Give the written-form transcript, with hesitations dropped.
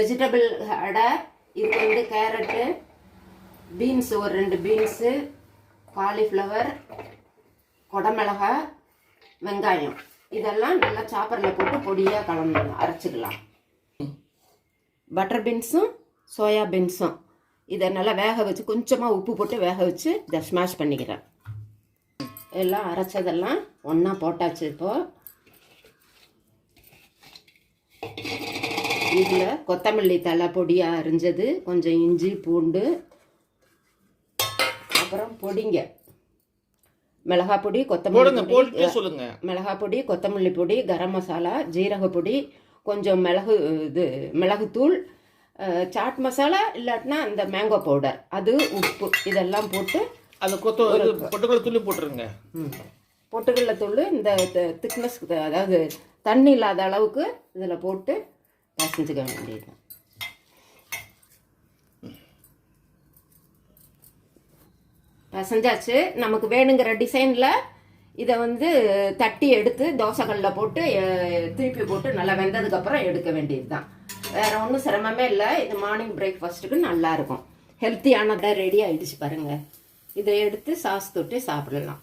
Vegetable அடை. இது வந்து கேரட்டு, பீன்ஸ் ஒரு 2 பீன்ஸு, காலிஃப்ளவர், கொடமிளகாய், வெங்காயம் இதெல்லாம் நல்லா சாப்பரில் போட்டு பொடியாக கலந்து அரைச்சிக்கலாம். பட்டர் பீன்ஸும் சோயா பீன்ஸும் இதை நல்லா வேக வச்சு கொஞ்சமாக உப்பு போட்டு வேக வச்சு இதை ஸ்மாஷ் பண்ணிக்கிறேன். எல்லாம் அரைச்சதெல்லாம் ஒன்றா போட்டாச்சு. இப்போது இதில் கொத்தமல்லி தழை பொடியாக அரிஞ்சது, கொஞ்சம் இஞ்சி பூண்டு, அப்புறம் பொடிங்க மிளகாய் பொடி, கொத்தமல்லி பொடி, மிளகாய் பொடி, கொத்தமல்லி பொடி, கரம் மசாலா, ஜீரக பொடி, கொஞ்சம் மிளகுத்தூள், சாட் மசாலா இல்லாட்டினா அந்த மேங்கோ பவுடர், அது உப்பு இதெல்லாம் போட்டு அது பொட்டுக்கடலை தூள் போட்டுருங்க. பொட்டுக்கடலை தூள் இந்த திக்னஸ், அதாவது தண்ணி இல்லாத அளவுக்கு இதில் போட்டு பசஞ்சுக்க வேண்டியது. பசஞ்சாச்சு. நமக்கு வேணுங்கிற டிசைனில் இதை வந்து தட்டி எடுத்து தோசைக்கல்லில் போட்டு திருப்பி போட்டு நல்லா வெந்ததுக்கப்புறம் எடுக்க வேண்டியது தான். வேறு ஒன்றும் சிரமமே இல்லை. இது மார்னிங் பிரேக்ஃபாஸ்ட்டுக்கு நல்லாயிருக்கும். ஹெல்த்தியானதாக ரெடி ஆகிடுச்சு பாருங்கள். இதை எடுத்து சாஸ் தொட்டு சாப்பிடலாம்.